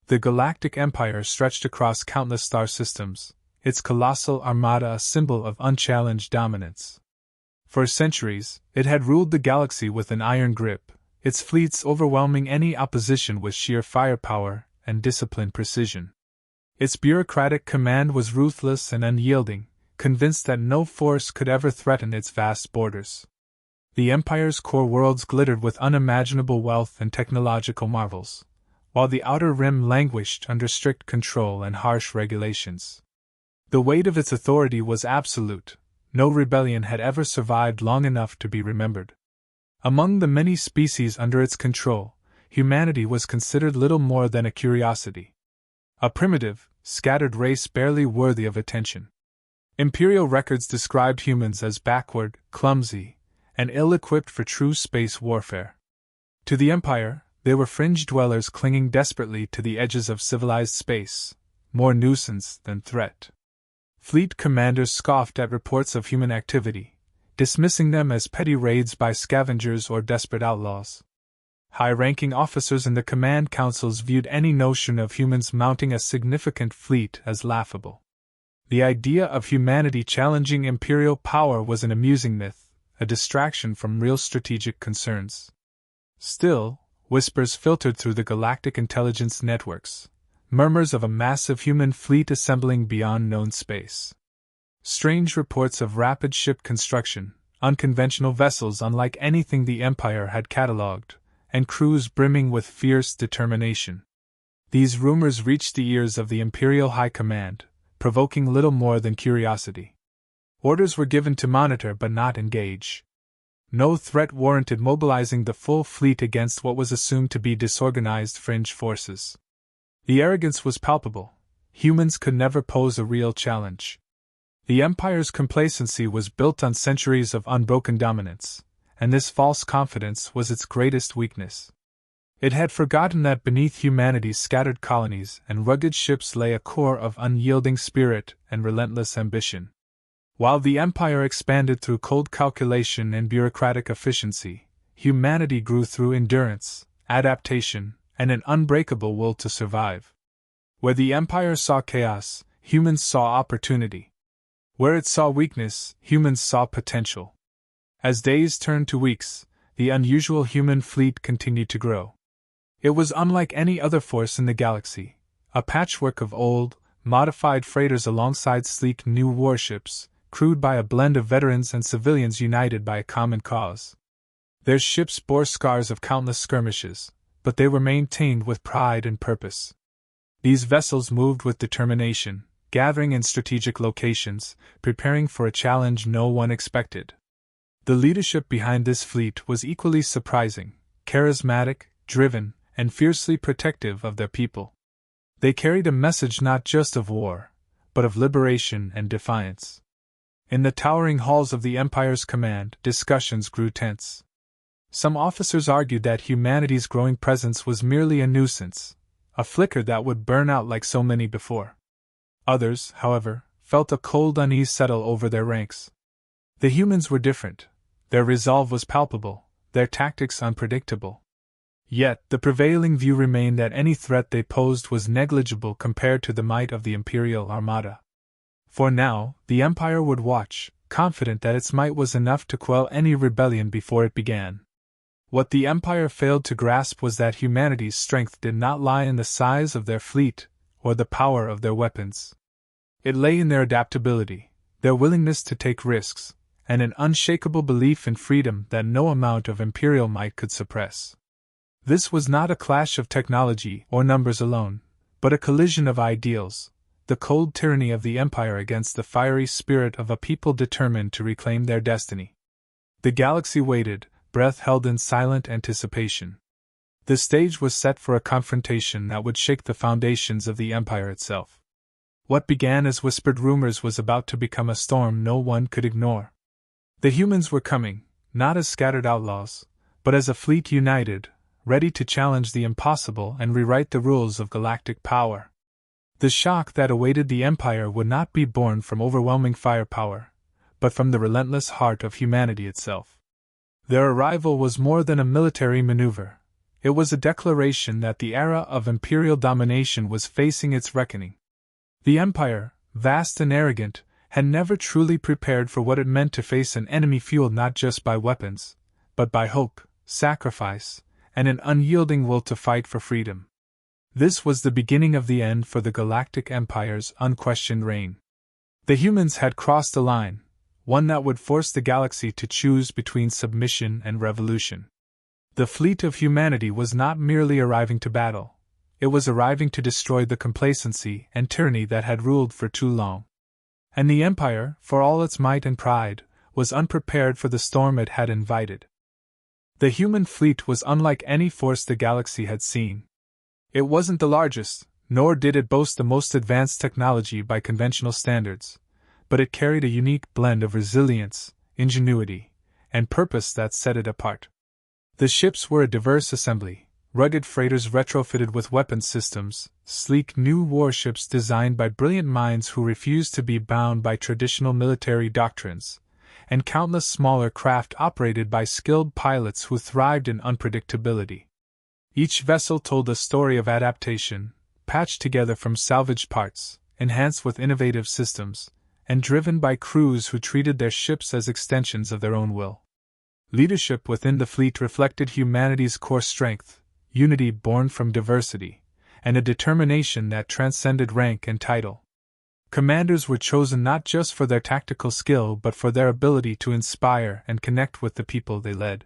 The Galactic Empire stretched across countless star systems, its colossal armada a symbol of unchallenged dominance. For centuries, it had ruled the galaxy with an iron grip, its fleets overwhelming any opposition with sheer firepower and disciplined precision. Its bureaucratic command was ruthless and unyielding, convinced that no force could ever threaten its vast borders. The Empire's core worlds glittered with unimaginable wealth and technological marvels, while the outer rim languished under strict control and harsh regulations. The weight of its authority was absolute. No rebellion had ever survived long enough to be remembered. Among the many species under its control, humanity was considered little more than a curiosity. A primitive, scattered race barely worthy of attention. Imperial records described humans as backward, clumsy, and ill-equipped for true space warfare. To the Empire, they were fringe dwellers clinging desperately to the edges of civilized space, more nuisance than threat. Fleet commanders scoffed at reports of human activity, dismissing them as petty raids by scavengers or desperate outlaws. High-ranking officers in the command councils viewed any notion of humans mounting a significant fleet as laughable. The idea of humanity challenging imperial power was an amusing myth, a distraction from real strategic concerns. Still, whispers filtered through the galactic intelligence networks, murmurs of a massive human fleet assembling beyond known space. Strange reports of rapid ship construction, unconventional vessels unlike anything the Empire had catalogued, and crews brimming with fierce determination. These rumors reached the ears of the Imperial High Command, provoking little more than curiosity. Orders were given to monitor but not engage. No threat warranted mobilizing the full fleet against what was assumed to be disorganized fringe forces. The arrogance was palpable. Humans could never pose a real challenge. The Empire's complacency was built on centuries of unbroken dominance, and this false confidence was its greatest weakness. It had forgotten that beneath humanity's scattered colonies and rugged ships lay a core of unyielding spirit and relentless ambition. While the Empire expanded through cold calculation and bureaucratic efficiency, humanity grew through endurance, adaptation, and an unbreakable will to survive. Where the Empire saw chaos, humans saw opportunity. Where it saw weakness, humans saw potential. As days turned to weeks, the unusual human fleet continued to grow. It was unlike any other force in the galaxy, a patchwork of old, modified freighters alongside sleek new warships, crewed by a blend of veterans and civilians united by a common cause. Their ships bore scars of countless skirmishes, but they were maintained with pride and purpose. These vessels moved with determination, gathering in strategic locations, preparing for a challenge no one expected. The leadership behind this fleet was equally surprising, charismatic, driven, and fiercely protective of their people. They carried a message not just of war, but of liberation and defiance. In the towering halls of the Empire's command, discussions grew tense. Some officers argued that humanity's growing presence was merely a nuisance, a flicker that would burn out like so many before. Others, however, felt a cold unease settle over their ranks. The humans were different. Their resolve was palpable, their tactics unpredictable. Yet, the prevailing view remained that any threat they posed was negligible compared to the might of the Imperial Armada. For now, the Empire would watch, confident that its might was enough to quell any rebellion before it began. What the Empire failed to grasp was that humanity's strength did not lie in the size of their fleet or the power of their weapons. It lay in their adaptability, their willingness to take risks, and an unshakable belief in freedom that no amount of imperial might could suppress. This was not a clash of technology or numbers alone, but a collision of ideals, the cold tyranny of the Empire against the fiery spirit of a people determined to reclaim their destiny. The galaxy waited, breath held in silent anticipation. The stage was set for a confrontation that would shake the foundations of the Empire itself. What began as whispered rumors was about to become a storm no one could ignore. The humans were coming, not as scattered outlaws, but as a fleet united, ready to challenge the impossible and rewrite the rules of galactic power. The shock that awaited the Empire would not be born from overwhelming firepower, but from the relentless heart of humanity itself. Their arrival was more than a military maneuver. It was a declaration that the era of imperial domination was facing its reckoning. The Empire, vast and arrogant, had never truly prepared for what it meant to face an enemy fueled not just by weapons, but by hope, sacrifice, and an unyielding will to fight for freedom. This was the beginning of the end for the Galactic Empire's unquestioned reign. The humans had crossed a line, one that would force the galaxy to choose between submission and revolution. The fleet of humanity was not merely arriving to battle, it was arriving to destroy the complacency and tyranny that had ruled for too long. And the Empire, for all its might and pride, was unprepared for the storm it had invited. The human fleet was unlike any force the galaxy had seen. It wasn't the largest, nor did it boast the most advanced technology by conventional standards, but it carried a unique blend of resilience, ingenuity, and purpose that set it apart. The ships were a diverse assembly, rugged freighters retrofitted with weapons systems, sleek new warships designed by brilliant minds who refused to be bound by traditional military doctrines, and countless smaller craft operated by skilled pilots who thrived in unpredictability. Each vessel told a story of adaptation, patched together from salvaged parts, enhanced with innovative systems, and driven by crews who treated their ships as extensions of their own will. Leadership within the fleet reflected humanity's core strength, unity born from diversity, and a determination that transcended rank and title. Commanders were chosen not just for their tactical skill but for their ability to inspire and connect with the people they led.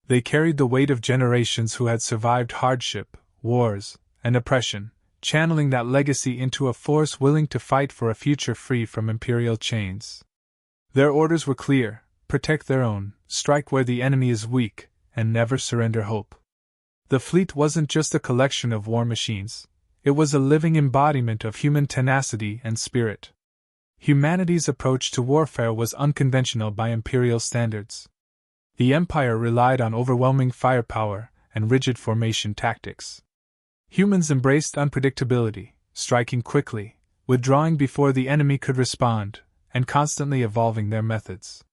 They carried the weight of generations who had survived hardship, wars, and oppression, channeling that legacy into a force willing to fight for a future free from imperial chains. Their orders were clear: protect their own, strike where the enemy is weak, and never surrender hope. The fleet wasn't just a collection of war machines, it was a living embodiment of human tenacity and spirit. Humanity's approach to warfare was unconventional by imperial standards. The Empire relied on overwhelming firepower and rigid formation tactics. Humans embraced unpredictability, striking quickly, withdrawing before the enemy could respond, and constantly evolving their methods.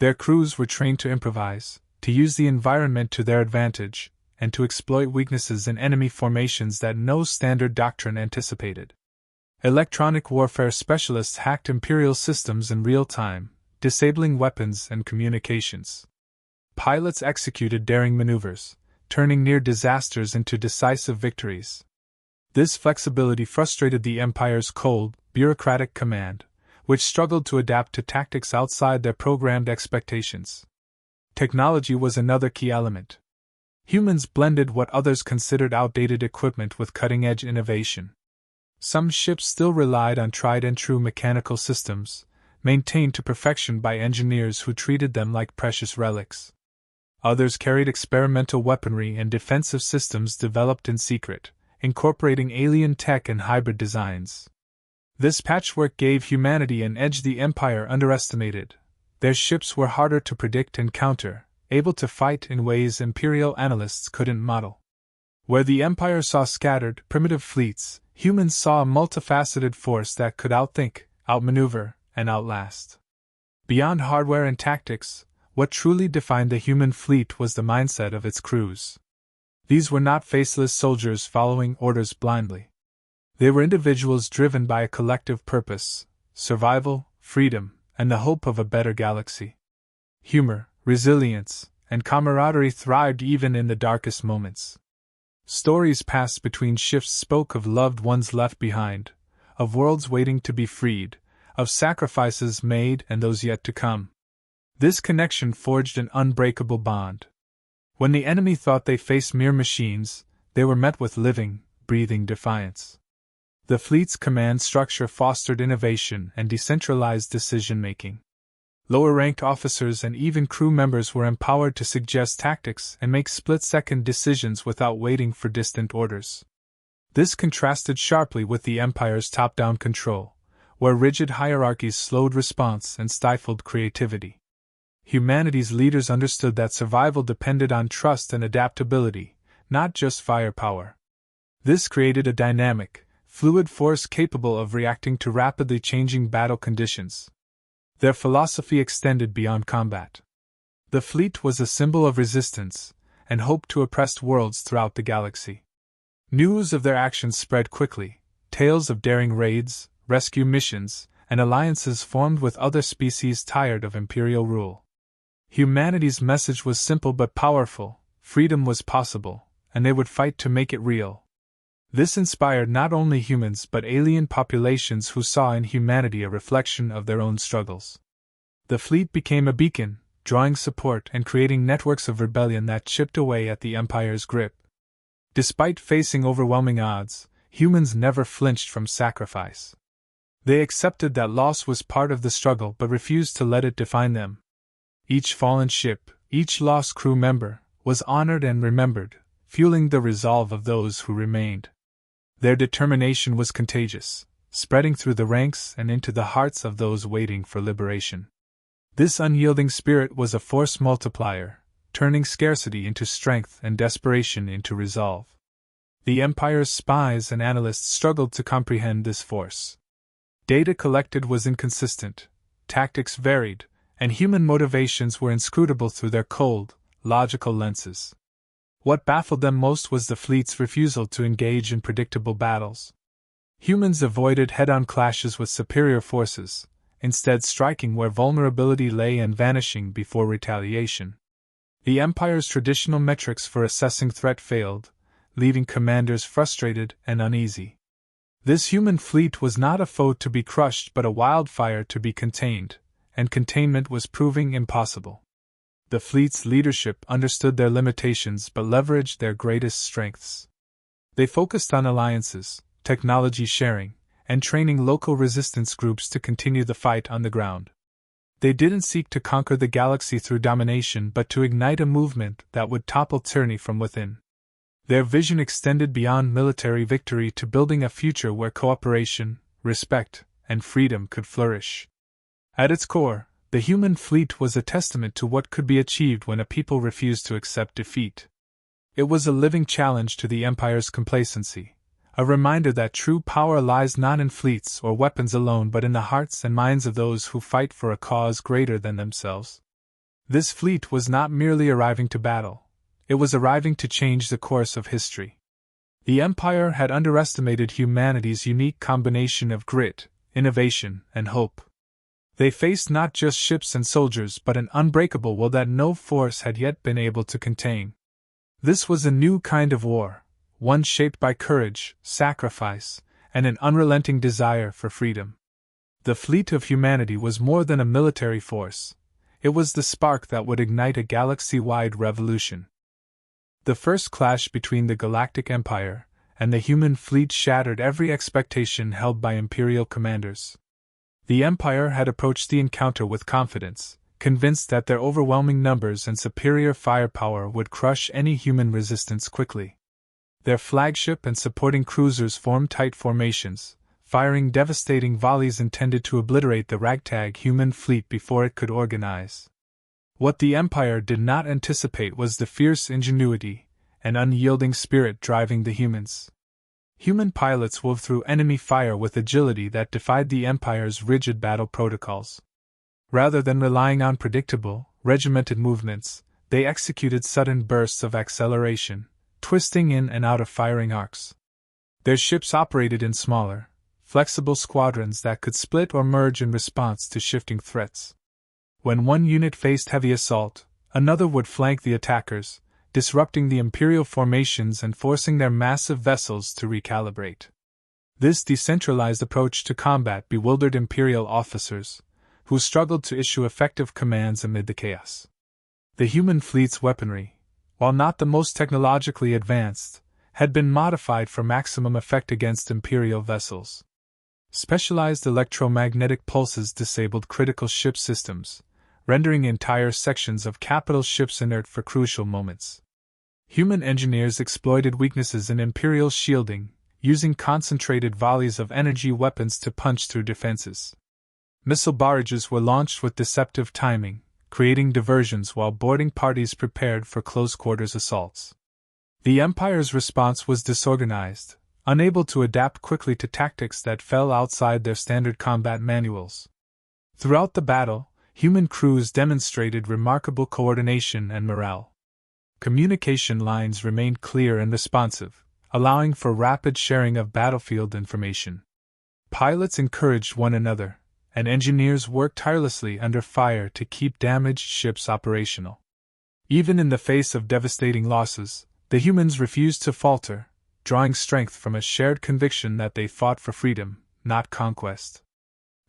Their crews were trained to improvise, to use the environment to their advantage, and to exploit weaknesses in enemy formations that no standard doctrine anticipated. Electronic warfare specialists hacked Imperial systems in real time, disabling weapons and communications. Pilots executed daring maneuvers, turning near disasters into decisive victories. This flexibility frustrated the Empire's cold, bureaucratic command, which struggled to adapt to tactics outside their programmed expectations. Technology was another key element. Humans blended what others considered outdated equipment with cutting-edge innovation. Some ships still relied on tried-and-true mechanical systems, maintained to perfection by engineers who treated them like precious relics. Others carried experimental weaponry and defensive systems developed in secret, incorporating alien tech and hybrid designs. This patchwork gave humanity an edge the Empire underestimated. Their ships were harder to predict and counter, able to fight in ways Imperial analysts couldn't model. Where the Empire saw scattered, primitive fleets, humans saw a multifaceted force that could outthink, outmaneuver, and outlast. Beyond hardware and tactics, what truly defined the human fleet was the mindset of its crews. These were not faceless soldiers following orders blindly. They were individuals driven by a collective purpose: survival, freedom, and the hope of a better galaxy. Humor, resilience, and camaraderie thrived even in the darkest moments. Stories passed between shifts spoke of loved ones left behind, of worlds waiting to be freed, of sacrifices made and those yet to come. This connection forged an unbreakable bond. When the enemy thought they faced mere machines, they were met with living, breathing defiance. The fleet's command structure fostered innovation and decentralized decision-making. Lower-ranked officers and even crew members were empowered to suggest tactics and make split-second decisions without waiting for distant orders. This contrasted sharply with the Empire's top-down control, where rigid hierarchies slowed response and stifled creativity. Humanity's leaders understood that survival depended on trust and adaptability, not just firepower. This created a dynamic, fluid force capable of reacting to rapidly changing battle conditions. Their philosophy extended beyond combat. The fleet was a symbol of resistance, and hoped to oppress worlds throughout the galaxy. News of their actions spread quickly, tales of daring raids, rescue missions, and alliances formed with other species tired of imperial rule. Humanity's message was simple but powerful: freedom was possible, and they would fight to make it real. This inspired not only humans but alien populations who saw in humanity a reflection of their own struggles. The fleet became a beacon, drawing support and creating networks of rebellion that chipped away at the Empire's grip. Despite facing overwhelming odds, humans never flinched from sacrifice. They accepted that loss was part of the struggle but refused to let it define them. Each fallen ship, each lost crew member, was honored and remembered, fueling the resolve of those who remained. Their determination was contagious, spreading through the ranks and into the hearts of those waiting for liberation. This unyielding spirit was a force multiplier, turning scarcity into strength and desperation into resolve. The Empire's spies and analysts struggled to comprehend this force. Data collected was inconsistent, tactics varied, and human motivations were inscrutable through their cold, logical lenses. What baffled them most was the fleet's refusal to engage in predictable battles. Humans avoided head-on clashes with superior forces, instead striking where vulnerability lay and vanishing before retaliation. The Empire's traditional metrics for assessing threat failed, leaving commanders frustrated and uneasy. This human fleet was not a foe to be crushed but a wildfire to be contained, and containment was proving impossible. The fleet's leadership understood their limitations but leveraged their greatest strengths. They focused on alliances, technology sharing, and training local resistance groups to continue the fight on the ground. They didn't seek to conquer the galaxy through domination but to ignite a movement that would topple tyranny from within. Their vision extended beyond military victory to building a future where cooperation, respect, and freedom could flourish. At its core, the human fleet was a testament to what could be achieved when a people refused to accept defeat. It was a living challenge to the Empire's complacency, a reminder that true power lies not in fleets or weapons alone but in the hearts and minds of those who fight for a cause greater than themselves. This fleet was not merely arriving to battle, it was arriving to change the course of history. The Empire had underestimated humanity's unique combination of grit, innovation, and hope. They faced not just ships and soldiers but an unbreakable will that no force had yet been able to contain. This was a new kind of war, one shaped by courage, sacrifice, and an unrelenting desire for freedom. The fleet of humanity was more than a military force. It was the spark that would ignite a galaxy-wide revolution. The first clash between the Galactic Empire and the human fleet shattered every expectation held by Imperial commanders. The Empire had approached the encounter with confidence, convinced that their overwhelming numbers and superior firepower would crush any human resistance quickly. Their flagship and supporting cruisers formed tight formations, firing devastating volleys intended to obliterate the ragtag human fleet before it could organize. What the Empire did not anticipate was the fierce ingenuity and unyielding spirit driving the humans. Human pilots wove through enemy fire with agility that defied the Empire's rigid battle protocols. Rather than relying on predictable, regimented movements, they executed sudden bursts of acceleration, twisting in and out of firing arcs. Their ships operated in smaller, flexible squadrons that could split or merge in response to shifting threats. When one unit faced heavy assault, another would flank the attackers, disrupting the Imperial formations and forcing their massive vessels to recalibrate. This decentralized approach to combat bewildered Imperial officers, who struggled to issue effective commands amid the chaos. The human fleet's weaponry, while not the most technologically advanced, had been modified for maximum effect against Imperial vessels. Specialized electromagnetic pulses disabled critical ship systems, rendering entire sections of capital ships inert for crucial moments. Human engineers exploited weaknesses in Imperial shielding, using concentrated volleys of energy weapons to punch through defenses. Missile barrages were launched with deceptive timing, creating diversions while boarding parties prepared for close-quarters assaults. The Empire's response was disorganized, unable to adapt quickly to tactics that fell outside their standard combat manuals. Throughout the battle, human crews demonstrated remarkable coordination and morale. Communication lines remained clear and responsive, allowing for rapid sharing of battlefield information. Pilots encouraged one another, and engineers worked tirelessly under fire to keep damaged ships operational. Even in the face of devastating losses, the humans refused to falter, drawing strength from a shared conviction that they fought for freedom, not conquest.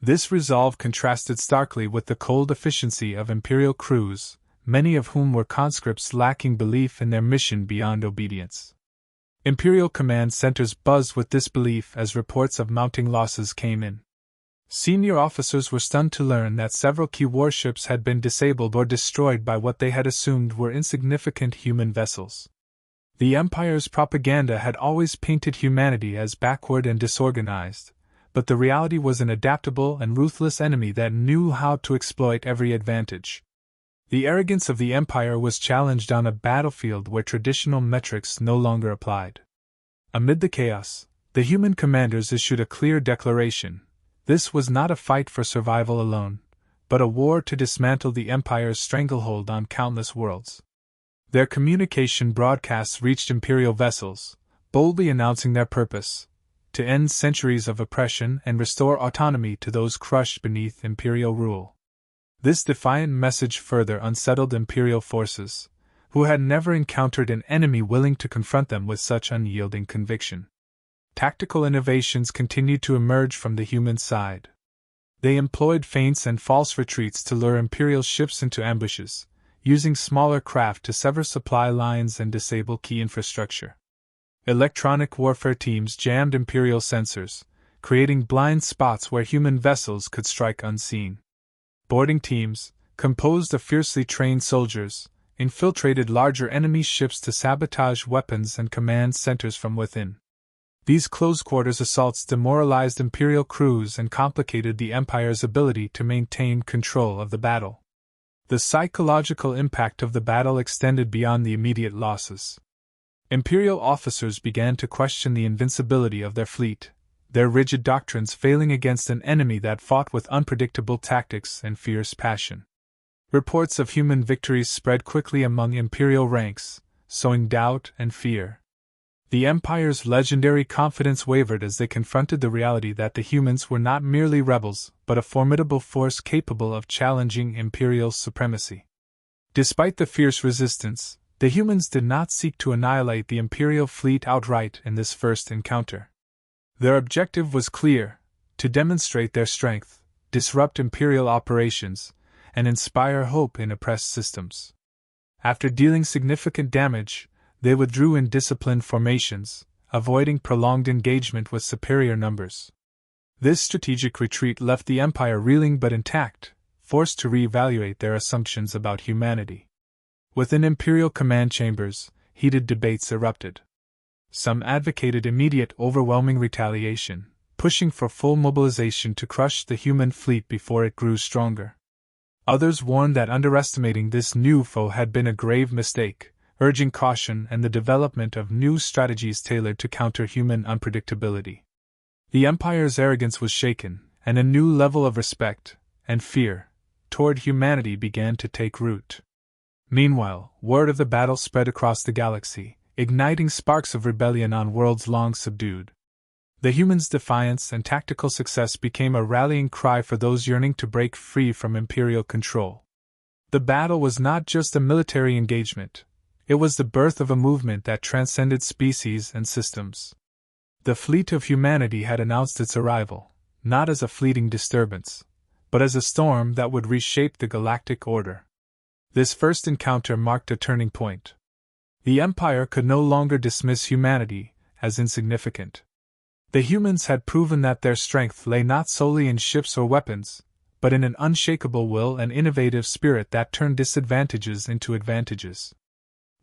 This resolve contrasted starkly with the cold efficiency of Imperial crews, many of whom were conscripts lacking belief in their mission beyond obedience. Imperial command centers buzzed with disbelief as reports of mounting losses came in. Senior officers were stunned to learn that several key warships had been disabled or destroyed by what they had assumed were insignificant human vessels. The Empire's propaganda had always painted humanity as backward and disorganized, but the reality was an adaptable and ruthless enemy that knew how to exploit every advantage. The arrogance of the Empire was challenged on a battlefield where traditional metrics no longer applied. Amid the chaos, the human commanders issued a clear declaration. This was not a fight for survival alone, but a war to dismantle the Empire's stranglehold on countless worlds. Their communication broadcasts reached Imperial vessels, boldly announcing their purpose: to end centuries of oppression and restore autonomy to those crushed beneath Imperial rule. This defiant message further unsettled Imperial forces, who had never encountered an enemy willing to confront them with such unyielding conviction. Tactical innovations continued to emerge from the human side. They employed feints and false retreats to lure Imperial ships into ambushes, using smaller craft to sever supply lines and disable key infrastructure. Electronic warfare teams jammed Imperial sensors, creating blind spots where human vessels could strike unseen. Boarding teams, composed of fiercely trained soldiers, infiltrated larger enemy ships to sabotage weapons and command centers from within. These close-quarters assaults demoralized Imperial crews and complicated the Empire's ability to maintain control of the battle. The psychological impact of the battle extended beyond the immediate losses. Imperial officers began to question the invincibility of their fleet, their rigid doctrines failing against an enemy that fought with unpredictable tactics and fierce passion. Reports of human victories spread quickly among Imperial ranks, sowing doubt and fear. The Empire's legendary confidence wavered as they confronted the reality that the humans were not merely rebels, but a formidable force capable of challenging Imperial supremacy. Despite the fierce resistance, the humans did not seek to annihilate the Imperial fleet outright in this first encounter. Their objective was clear: to demonstrate their strength, disrupt Imperial operations, and inspire hope in oppressed systems. After dealing significant damage, they withdrew in disciplined formations, avoiding prolonged engagement with superior numbers. This strategic retreat left the Empire reeling but intact, forced to reevaluate their assumptions about humanity. Within Imperial command chambers, heated debates erupted. Some advocated immediate, overwhelming retaliation, pushing for full mobilization to crush the human fleet before it grew stronger. Others warned that underestimating this new foe had been a grave mistake, urging caution and the development of new strategies tailored to counter human unpredictability. The Empire's arrogance was shaken, and a new level of respect and fear toward humanity began to take root. Meanwhile, word of the battle spread across the galaxy, igniting sparks of rebellion on worlds long subdued. The humans' defiance and tactical success became a rallying cry for those yearning to break free from Imperial control. The battle was not just a military engagement, it was the birth of a movement that transcended species and systems. The fleet of humanity had announced its arrival, not as a fleeting disturbance, but as a storm that would reshape the galactic order. This first encounter marked a turning point. The Empire could no longer dismiss humanity as insignificant. The humans had proven that their strength lay not solely in ships or weapons, but in an unshakable will and innovative spirit that turned disadvantages into advantages.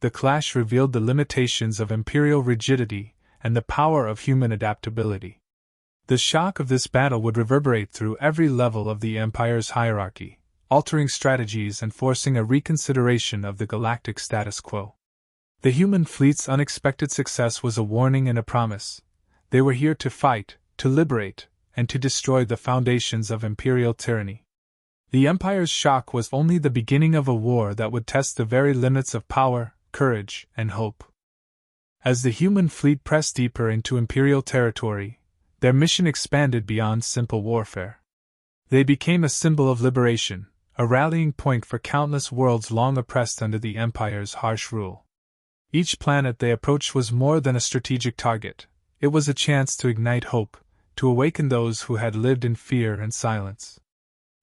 The clash revealed the limitations of Imperial rigidity and the power of human adaptability. The shock of this battle would reverberate through every level of the Empire's hierarchy, altering strategies and forcing a reconsideration of the galactic status quo. The human fleet's unexpected success was a warning and a promise. They were here to fight, to liberate, and to destroy the foundations of Imperial tyranny. The Empire's shock was only the beginning of a war that would test the very limits of power, courage, and hope. As the human fleet pressed deeper into Imperial territory, their mission expanded beyond simple warfare. They became a symbol of liberation, a rallying point for countless worlds long oppressed under the Empire's harsh rule. Each planet they approached was more than a strategic target. It was a chance to ignite hope, to awaken those who had lived in fear and silence.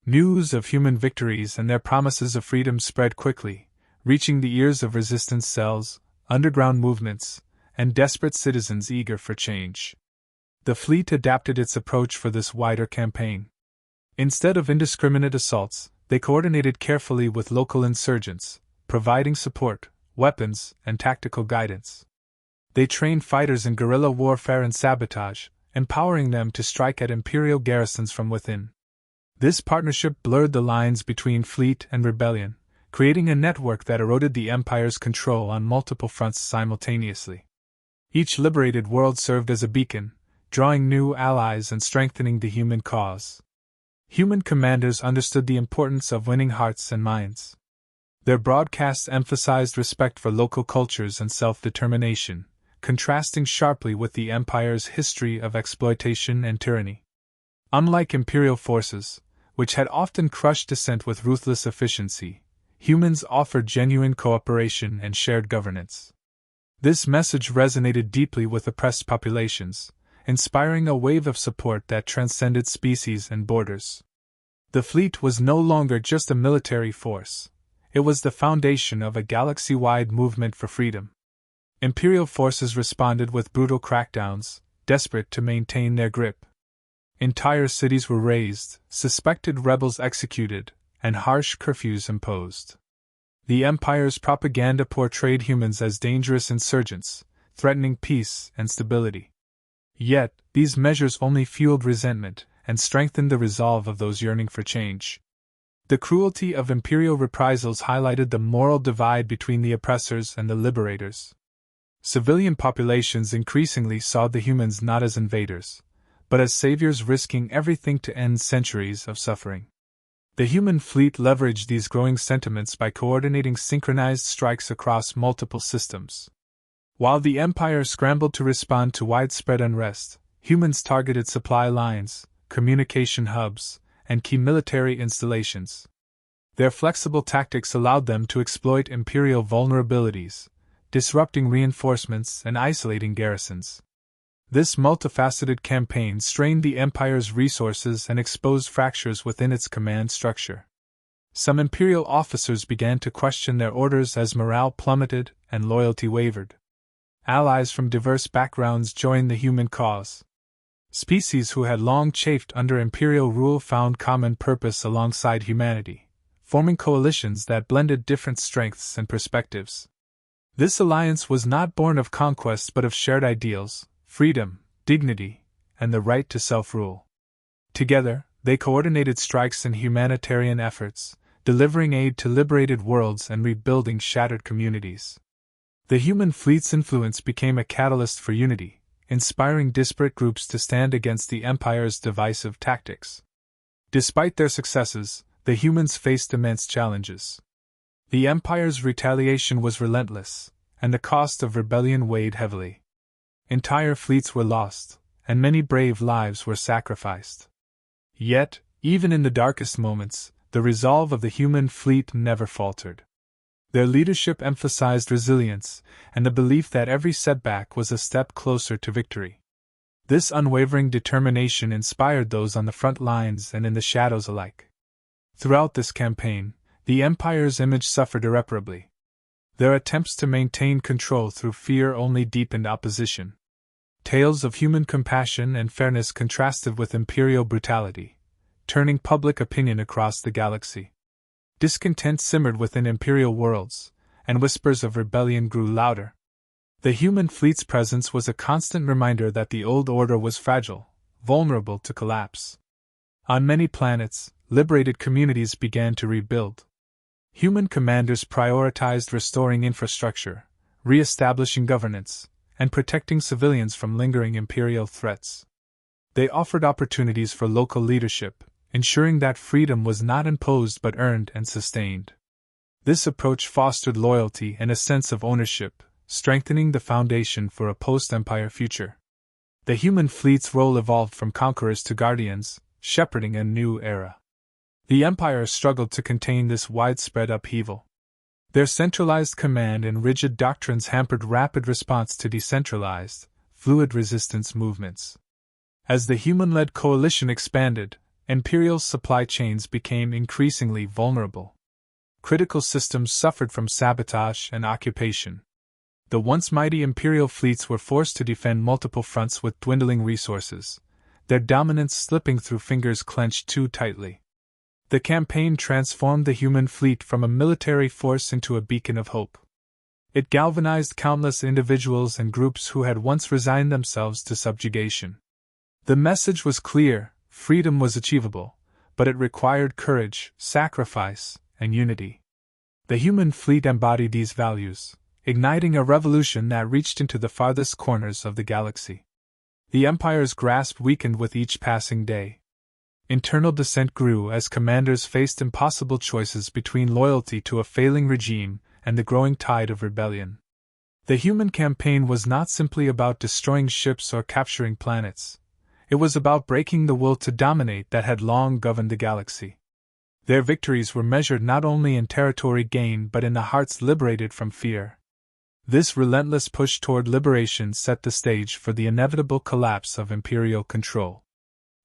News of human victories and their promises of freedom spread quickly, reaching the ears of resistance cells, underground movements, and desperate citizens eager for change. The fleet adapted its approach for this wider campaign. Instead of indiscriminate assaults, they coordinated carefully with local insurgents, providing support, weapons, and tactical guidance. They trained fighters in guerrilla warfare and sabotage, empowering them to strike at Imperial garrisons from within. This partnership blurred the lines between fleet and rebellion, creating a network that eroded the Empire's control on multiple fronts simultaneously. Each liberated world served as a beacon, drawing new allies and strengthening the human cause. Human commanders understood the importance of winning hearts and minds. Their broadcasts emphasized respect for local cultures and self-determination, contrasting sharply with the Empire's history of exploitation and tyranny. Unlike Imperial forces, which had often crushed dissent with ruthless efficiency, humans offered genuine cooperation and shared governance. This message resonated deeply with oppressed populations, inspiring a wave of support that transcended species and borders. The fleet was no longer just a military force. It was the foundation of a galaxy-wide movement for freedom. Imperial forces responded with brutal crackdowns, desperate to maintain their grip. Entire cities were razed, suspected rebels executed, and harsh curfews imposed. The Empire's propaganda portrayed humans as dangerous insurgents, threatening peace and stability. Yet, these measures only fueled resentment and strengthened the resolve of those yearning for change. The cruelty of Imperial reprisals highlighted the moral divide between the oppressors and the liberators. Civilian populations increasingly saw the humans not as invaders, but as saviors risking everything to end centuries of suffering. The human fleet leveraged these growing sentiments by coordinating synchronized strikes across multiple systems. While the Empire scrambled to respond to widespread unrest, humans targeted supply lines, communication hubs, and key military installations. Their flexible tactics allowed them to exploit Imperial vulnerabilities, disrupting reinforcements and isolating garrisons. This multifaceted campaign strained the Empire's resources and exposed fractures within its command structure. Some Imperial officers began to question their orders as morale plummeted and loyalty wavered. Allies from diverse backgrounds joined the human cause. Species who had long chafed under Imperial rule found common purpose alongside humanity, forming coalitions that blended different strengths and perspectives. This alliance was not born of conquest but of shared ideals: freedom, dignity, and the right to self-rule. Together, they coordinated strikes and humanitarian efforts, delivering aid to liberated worlds and rebuilding shattered communities. The human fleet's influence became a catalyst for unity, inspiring disparate groups to stand against the Empire's divisive tactics. Despite their successes, the humans faced immense challenges. The Empire's retaliation was relentless, and the cost of rebellion weighed heavily. Entire fleets were lost, and many brave lives were sacrificed. Yet, even in the darkest moments, the resolve of the human fleet never faltered. Their leadership emphasized resilience and the belief that every setback was a step closer to victory. This unwavering determination inspired those on the front lines and in the shadows alike. Throughout this campaign, the Empire's image suffered irreparably. Their attempts to maintain control through fear only deepened opposition. Tales of human compassion and fairness contrasted with Imperial brutality, turning public opinion across the galaxy. Discontent simmered within Imperial worlds, and whispers of rebellion grew louder. The human fleet's presence was a constant reminder that the old order was fragile, vulnerable to collapse. On many planets, liberated communities began to rebuild. Human commanders prioritized restoring infrastructure, re-establishing governance, and protecting civilians from lingering Imperial threats. They offered opportunities for local leadership, ensuring that freedom was not imposed but earned and sustained. This approach fostered loyalty and a sense of ownership, strengthening the foundation for a post-Empire future. The human fleet's role evolved from conquerors to guardians, shepherding a new era. The Empire struggled to contain this widespread upheaval. Their centralized command and rigid doctrines hampered rapid response to decentralized, fluid resistance movements. As the human-led coalition expanded, Imperial supply chains became increasingly vulnerable. Critical systems suffered from sabotage and occupation. The once mighty Imperial fleets were forced to defend multiple fronts with dwindling resources, their dominance slipping through fingers clenched too tightly. The campaign transformed the human fleet from a military force into a beacon of hope. It galvanized countless individuals and groups who had once resigned themselves to subjugation. The message was clear: freedom was achievable, but it required courage, sacrifice, and unity. The human fleet embodied these values, igniting a revolution that reached into the farthest corners of the galaxy. The Empire's grasp weakened with each passing day. Internal dissent grew as commanders faced impossible choices between loyalty to a failing regime and the growing tide of rebellion. The human campaign was not simply about destroying ships or capturing planets. It was about breaking the will to dominate that had long governed the galaxy. Their victories were measured not only in territory gained but in the hearts liberated from fear. This relentless push toward liberation set the stage for the inevitable collapse of Imperial control.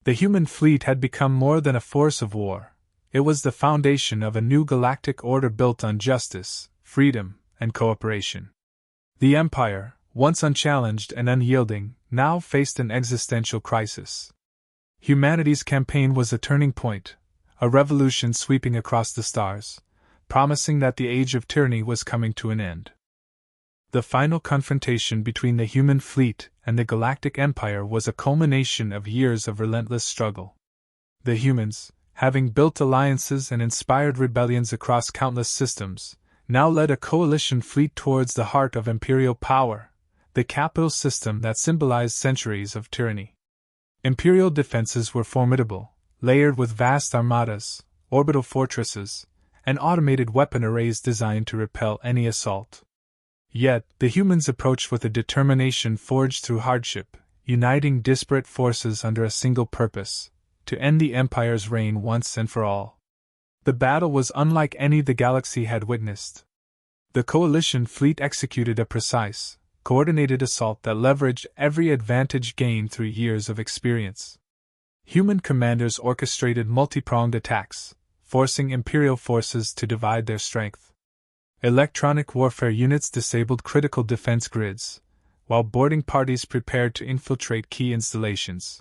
The human fleet had become more than a force of war. It was the foundation of a new galactic order built on justice, freedom, and cooperation. The Empire, once unchallenged and unyielding, now faced an existential crisis. Humanity's campaign was a turning point, a revolution sweeping across the stars, promising that the age of tyranny was coming to an end. The final confrontation between the human fleet and the Galactic Empire was a culmination of years of relentless struggle. The humans, having built alliances and inspired rebellions across countless systems, now led a coalition fleet towards the heart of Imperial power, the capital system that symbolized centuries of tyranny. Imperial defenses were formidable, layered with vast armadas, orbital fortresses, and automated weapon arrays designed to repel any assault. Yet, the humans approached with a determination forged through hardship, uniting disparate forces under a single purpose: to end the Empire's reign once and for all. The battle was unlike any the galaxy had witnessed. The coalition fleet executed a precise, coordinated assault that leveraged every advantage gained through years of experience. Human commanders orchestrated multi-pronged attacks, forcing Imperial forces to divide their strength. Electronic warfare units disabled critical defense grids, while boarding parties prepared to infiltrate key installations.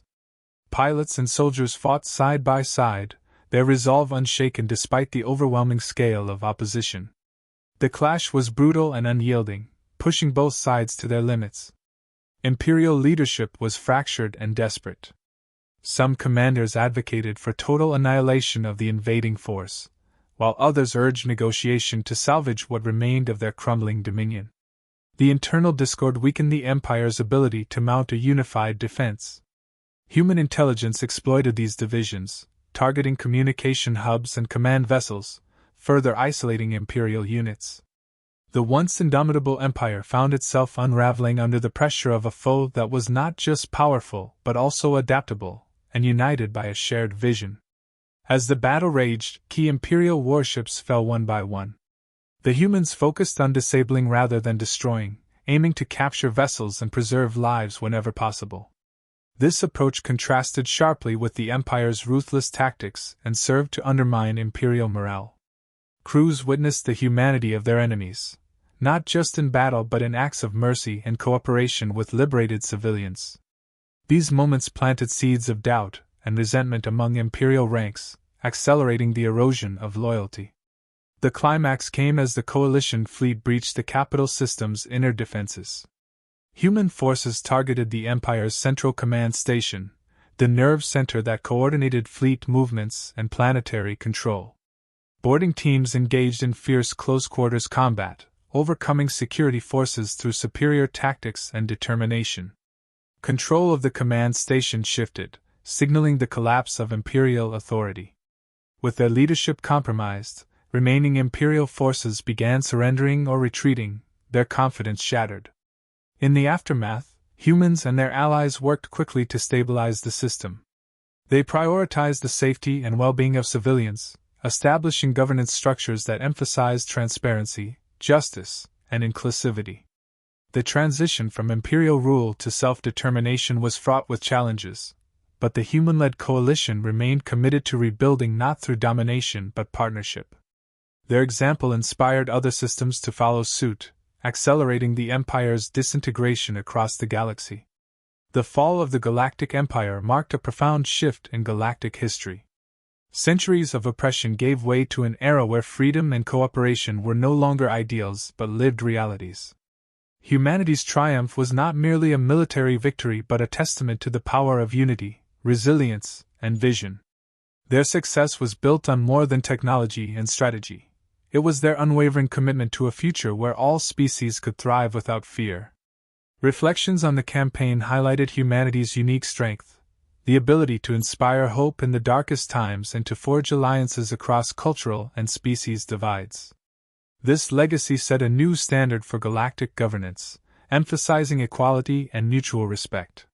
Pilots and soldiers fought side by side, their resolve unshaken despite the overwhelming scale of opposition. The clash was brutal and unyielding, pushing both sides to their limits. Imperial leadership was fractured and desperate. Some commanders advocated for total annihilation of the invading force, while others urged negotiation to salvage what remained of their crumbling dominion. The internal discord weakened the Empire's ability to mount a unified defense. Human intelligence exploited these divisions, targeting communication hubs and command vessels, further isolating Imperial units. The once indomitable Empire found itself unraveling under the pressure of a foe that was not just powerful but also adaptable, and united by a shared vision. As the battle raged, key Imperial warships fell one by one. The humans focused on disabling rather than destroying, aiming to capture vessels and preserve lives whenever possible. This approach contrasted sharply with the Empire's ruthless tactics and served to undermine Imperial morale. Crews witnessed the humanity of their enemies, not just in battle but in acts of mercy and cooperation with liberated civilians. These moments planted seeds of doubt and resentment among Imperial ranks, accelerating the erosion of loyalty. The climax came as the coalition fleet breached the capital system's inner defenses. Human forces targeted the Empire's central command station, the nerve center that coordinated fleet movements and planetary control. Boarding teams engaged in fierce close-quarters combat, overcoming security forces through superior tactics and determination. Control of the command station shifted, signaling the collapse of Imperial authority. With their leadership compromised, remaining Imperial forces began surrendering or retreating, their confidence shattered. In the aftermath, humans and their allies worked quickly to stabilize the system. They prioritized the safety and well-being of civilians, establishing governance structures that emphasized transparency, justice, and inclusivity. The transition from imperial rule to self-determination was fraught with challenges, but the human-led coalition remained committed to rebuilding not through domination but partnership. Their example inspired other systems to follow suit, accelerating the Empire's disintegration across the galaxy. The fall of the Galactic Empire marked a profound shift in galactic history. Centuries of oppression gave way to an era where freedom and cooperation were no longer ideals but lived realities. Humanity's triumph was not merely a military victory but a testament to the power of unity, resilience, and vision. Their success was built on more than technology and strategy. It was their unwavering commitment to a future where all species could thrive without fear. Reflections on the campaign highlighted humanity's unique strength, the ability to inspire hope in the darkest times and to forge alliances across cultural and species divides. This legacy set a new standard for galactic governance, emphasizing equality and mutual respect.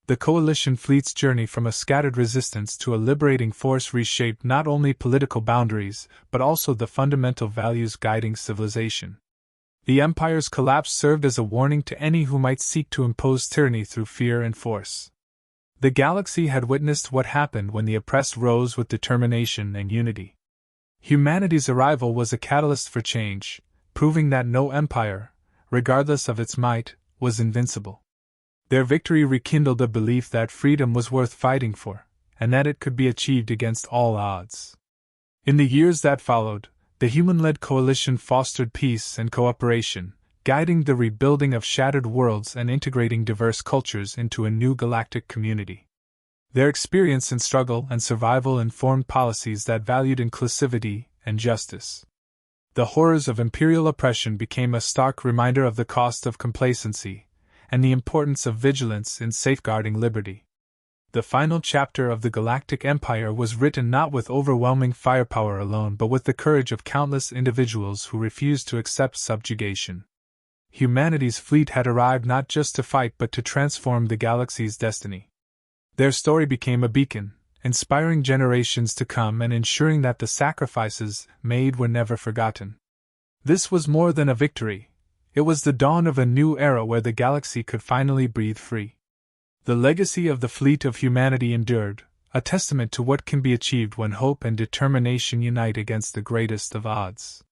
The Coalition fleet's journey from a scattered resistance to a liberating force reshaped not only political boundaries, but also the fundamental values guiding civilization. The Empire's collapse served as a warning to any who might seek to impose tyranny through fear and force. The galaxy had witnessed what happened when the oppressed rose with determination and unity. Humanity's arrival was a catalyst for change, proving that no empire, regardless of its might, was invincible. Their victory rekindled the belief that freedom was worth fighting for, and that it could be achieved against all odds. In the years that followed, the human-led coalition fostered peace and cooperation, guiding the rebuilding of shattered worlds and integrating diverse cultures into a new galactic community. Their experience in struggle and survival informed policies that valued inclusivity and justice. The horrors of imperial oppression became a stark reminder of the cost of complacency and the importance of vigilance in safeguarding liberty. The final chapter of the Galactic Empire was written not with overwhelming firepower alone but with the courage of countless individuals who refused to accept subjugation. Humanity's fleet had arrived not just to fight but to transform the galaxy's destiny. Their story became a beacon, inspiring generations to come and ensuring that the sacrifices made were never forgotten. This was more than a victory. It was the dawn of a new era where the galaxy could finally breathe free. The legacy of the fleet of humanity endured, a testament to what can be achieved when hope and determination unite against the greatest of odds.